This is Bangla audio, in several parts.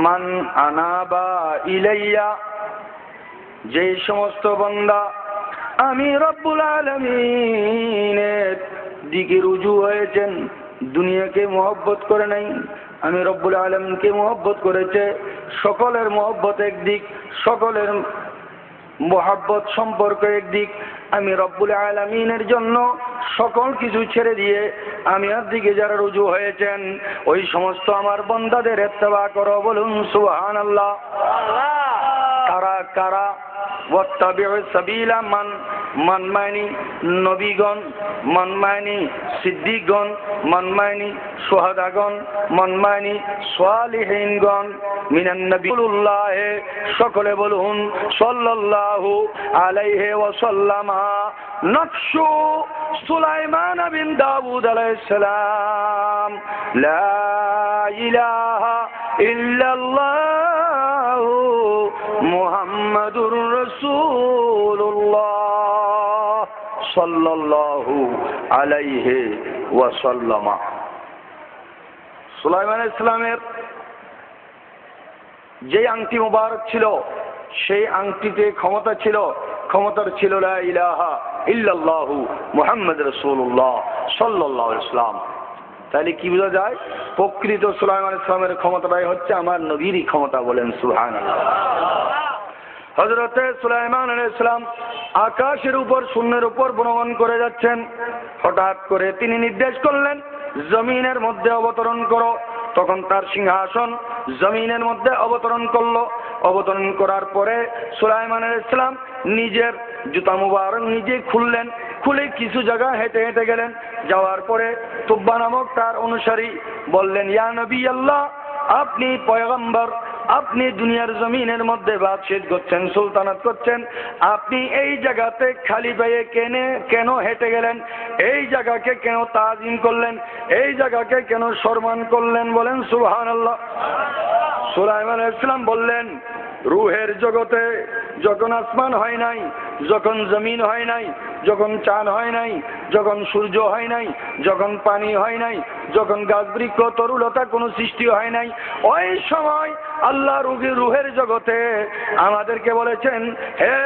মান আনাবা ইলাইয়া, যে সমস্ত বান্দা আমি রব্বুল আলামিনের দিকে রুজু হয়েছেন, দুনিয়াকে মহব্বত করে নাই, আমি রব্বুল আলামিনকে মহব্বত করেছে। সকলের মহব্বত একদিক, সকলের মহব্বত সম্পর্ক একদিক। আমি রব্বুল আলামিনের জন্য সকল কিছু ছেড়ে দিয়ে আমি আর দিকে যারা রুজু হয়েছেন, ওই সমস্ত আমার বান্দাদের ইত্তেবা করো, বলুন সুবহানাল্লাহ। কারা কারা? ওয়াত্তাবিউ সাবিলা মান, মান মানি নবীগণ, মান মানি সিদ্দিকগণ, মান মানি শুহাদাগণ, মান মানি সালিহিনগণ, মিনান নবিয়ুল্লাহ, সকলে বলুন সাল্লাল্লাহু আলাইহি ওয়াসাল্লাম। নকশু সুলাইমান বিন দাউদ আলাইহিস সালাম, লা ইলাহা ইল্লাল্লাহু মুহাম্মাদুর রাসূলুল্লাহ সাল্লাল্লাহু আলাইহি ওয়াসাল্লাম। সুলাইমান আলাইহিস সালামের যে আংটি মুবারক ছিল, সেই আংটিতে ক্ষমতা ছিল, ক্ষমতার ছিল লা ইলাহা ইল্লাল্লাহু মুহাম্মাদুর রাসূলুল্লাহ সাল্লাল্লাহু আলাইহি ওয়াসাল্লাম। তাহলে কি বোঝা যায়? প্রকৃত সুলাইমান আলাইহিস সালামের ক্ষমতাটাই হচ্ছে আমার নবীরই ক্ষমতা, বলেন সুবহানাল্লাহ। হযরত সুলাইমান আলাইহিস সালাম আকাশের উপর, শূন্যের উপর ভ্রমণ করে যাচ্ছেন। হঠাৎ করে তিনি নির্দেশ করলেন, জমিনের মধ্যে অবতরণ করো। তখন তার সিংহাসন জমিনের মধ্যে অবতরণ করলো। অবতরণ করার পরে সুলাইমান আলাইহিস সালাম নিজের জুতা মুবারক নিজে খুললেন, খুলে কিছু জায়গা হেঁটে হেঁটে গেলেন। যাওয়ার পরে তুব্বা নামক তার অনুসারী বললেন, ইয়া নবী আল্লাহ, আপনি পয়গম্বর, আপনি দুনিয়ার জমিনের মধ্যে বাদশাহী করছেন, সুলতানাত করছেন, আপনি এই জায়গাতে খালি পায়ে কেন হেঁটে গেলেন? এই জায়গাকে কেন তাজিম করলেন? এই জায়গাকে কেন সম্মান করলেন? বলেন সুবহানাল্লাহ। সুলাইমান আলাইহিস সালাম বললেন, রূহের জগতে যখন আসমান হয় নাই, যখন জমিন হয় নাই, যখন চাঁদ হয় নাই, যখন সূর্য হয় নাই, যখন পানি হয় নাই, যখন গাছ বৃক্ষ তরুলতা কোনো সৃষ্টি হয় নাই, ওই সময় আল্লাহ রুহের জগতে আমাদেরকে বলেছেন, হে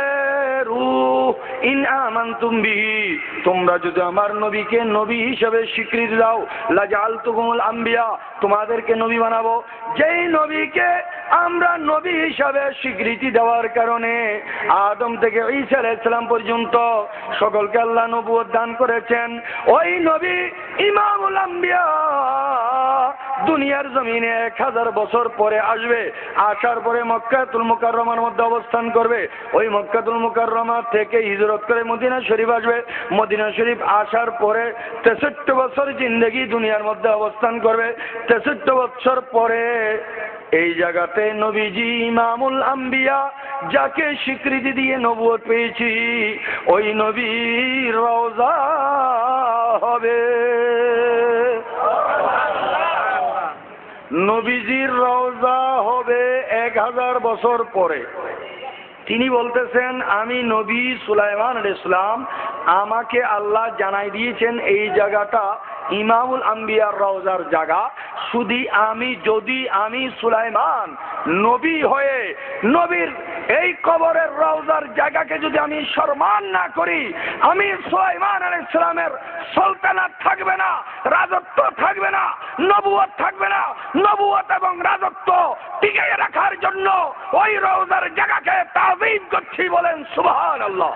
রূহ, ইন আমানতুম বিহি, তোমরা যদি আমার নবীকে নবী হিসেবে স্বীকৃতি দাও, লাজালতুকুমুল আম্বিয়া, তোমাদেরকে নবী বানাবো। যেই নবীকে আমরা নবী হিসাবে স্বীকৃতি দেওয়ার কারণে আদম থেকে ঈসা আলাইহিস সালাম পর্যন্ত সকলকে আল্লাহ নবুয়ত দান করেছেন, ওই নবী ইমামুল আম্বিয়া দুনিয়ার জমিনে 1000 বছর পরে আসবে। আসার পরে মক্কাতুল মুকাররমার মধ্যে অবস্থান করবে। ওই মক্কাতুল মুকাররমা থেকে হিজরত করে মদিনা শরীফ আসবে। মদিনা শরীফ আসার পরে 63 বছর জিন্দেগি দুনিয়ার মধ্যে অবস্থান করবে। 63 বছর পরে এই জায়গাতে নবীজি ইমামুল আম্বিয়া, যাকে স্বীকৃতি দিয়ে নবুয়ত পেয়েছি, ওই নবীর রওজা হবে। নবীজির রওজা হবে 1000 বছর পরে। তিনি বলতেছেন, আমি নবী সুলাইমান আলাইহিস সালাম, আমাকে আল্লাহ জানাই দিয়েছেন এই জায়গাটা ইমামুল আম্বিয়ার রওজার জায়গা। যদি আমি সুলাইমান নবী হয়ে নবীর এই কবরের রওজার জায়গাকে যদি আমি সম্মান না করি, আমি সুলাইমান আলাইহিস সালামের সুলতানাত থাকবে না, রাজত্ব থাকবে না, নবুয়ত থাকবে না। নবুয়ত এবং রাজত্ব টিকিয়ে রাখার জন্য ওই রওজার জায়গাকে তাযীম করছি, বলেন সুবহানাল্লাহ।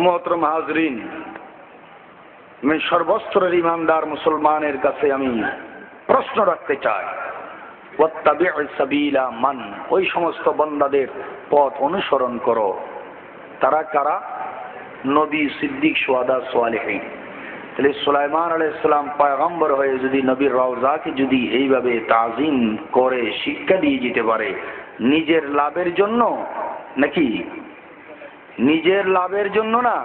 मोहतरम हाजरीन, मैं सर्वस्तरेर ईमानदार मुसलमानेर काছে আমি প্রশ্ন রাখতে চাই, ওয়াত্তাবিউ সাবিলা মান, ওই সমস্ত বান্দাদের পথ অনুসরণ করো। তারা কারা? নবী, সিদ্দিক, শুহাদা, সালেহিন। তাহলে সুলাইমান আলাইহিস সালাম পয়গম্বর হয়ে যদি নবীর রওজাকে যদি এইভাবে তাজিম করে শিক্ষা দিয়ে যেতে পারে, নিজের লাভের জন্য নাকি? নিজের লাভের জন্য না।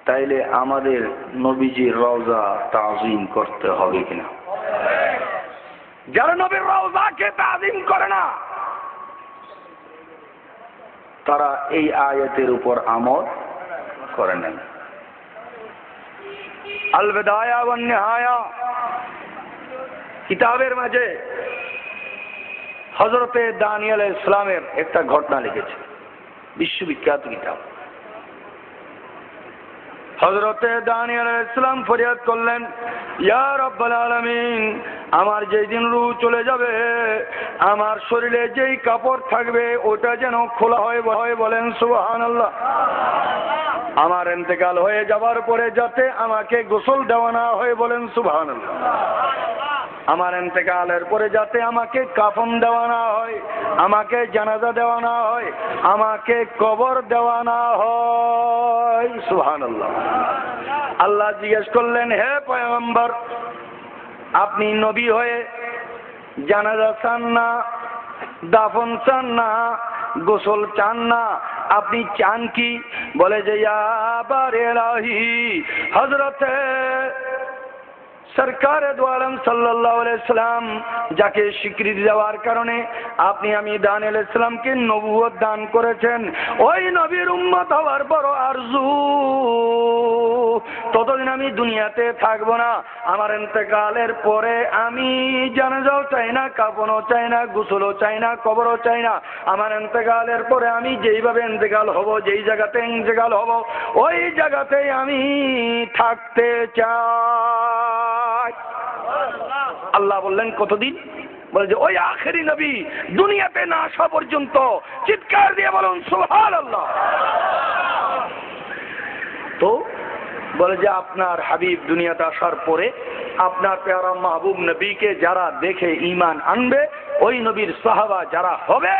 তাইলে আমাদের নবীজির রওজা তাজিম করতে হবে কিনা? যারা নবীর রওজাকে তাজিম করে না, তারা এই আয়াতের উপর আমল করে নেন। আল বিদায়া ওয়ান নিহায়া কিতাবের মাঝে হযরতে দানিয়েল আলাইহিস সালামের একটা ঘটনা লিখেছে, বিশ্ববিখ্যাত কিতাব। হযরতে দানিয়েল আলাইহিস সালাম ফরিয়াদ করলেন, ইয়া রাব্বাল আলামিন, আমার যেই দিন রূহ চলে যাবে, আমার শরীরে যেই কাপড় থাকবে ওটা যেন খোলা হয়, বলেন সুবহানাল্লাহ। আমার ইন্তেকাল হয়ে যাবার পরে যাতে আমাকে গোসল দেওয়া না হয়, বলেন সুবহানাল্লাহ। আমার ইন্তেকালের পরে যাতে আমাকে কাফন দেওয়া না হয়, আমাকে জানাজা দেওয়া না হয়, আমাকে কবর দেওয়া না হয়, সুবহানাল্লাহ। আল্লাহ জিজ্ঞেস করলেন, হে পয়গম্বর, আপনি নবী হয়ে জানাজা চান না, দাফন চান না, গোসল চান না, আপনি চান কি? বলে যে ইয়া বারেলাহি, হযরতে সরকার দু আলম সাল্লাল্লাহু আলাইহি সাল্লাম যাকে স্বীকৃতি দেওয়ার কারণে আপনি আমি দানিয়েল আলাইহিস সালামকে নবুয়ত দান করেছেন, ওই নবীর উম্মত হওয়ার বড় আরজু। ততদিন আমি দুনিয়াতে থাকবো না। আমার ইন্তেকালের পরে আমি জানাজাও চাই না, কাফনও চাই না, গোসলও চাই না, কবরও চাই না। আমার ইন্তেকালের পরে আমি যেইভাবে ইন্তেকাল হব, যেই জায়গাতে ইন্তেকাল হব, ওই জায়গাতেই আমি থাকতে চাই। আল্লাহ বললেন কতদিন? বলে যে ওই আখেরি নবী দুনিয়াতে না আসা পর্যন্ত। চিৎকার দিয়ে বলুন সুবহানাল্লাহ। তো বলে যে আপনার হাবিব দুনিয়াতে আসার পরে আপনার পেয়ারা মাহবুব নবীকে যারা দেখে ঈমান আনবে, ওই নবীর সাহাবা যারা হবে,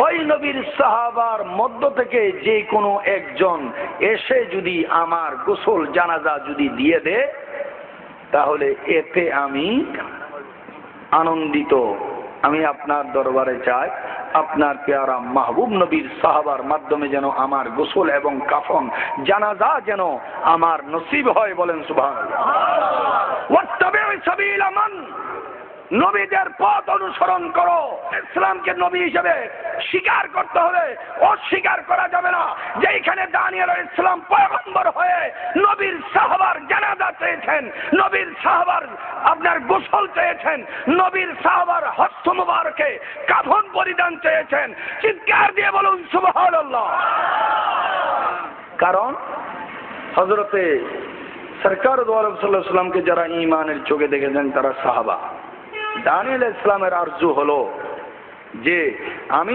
ওই নবীর সাহাবার মধ্য থেকে যে কোনো একজন এসে যদি আমার গোসল জানাজা যদি দিয়ে দে, তাহলে এতে আমি আনন্দিত। আমি আপনার দরবারে চাই আপনার পেয়ারা মাহবুব নবীর সাহাবার মাধ্যমে যেন আমার গোসল এবং কাফন জানাজা যেন আমার নসিব হয়, বলেন সুবহানাল্লাহ। ওয়াত্তাবিউ সাবিলা মান, নবীদের পথ অনুসরণ করো। ইসলামকে নবী হিসেবে স্বীকার করতে হবে, অস্বীকার করা যাবে না। যেখানে দানিয়েল আলাইহিস সালাম পয়গম্বর হয়ে নবীর সাহাবার জানাজা চেয়েছেন, নবীর সাহাবার আপনার গোসল চেয়েছেন, নবীর সাহাবার হস্ত মুবারকে কাফন পরিধান চেয়েছেন, চিৎকার দিয়ে বলুন সুবহানাল্লাহ। কারণ হযরতে সরকার দু আলম সাল্লাল্লাহু আলাইহি ওয়াসাল্লামকে যারা ঈমানের চোখে দেখেছেন তারা সাহাবা। দানিয়েল আলাইহিস সালামের আরজু হলো যে আমি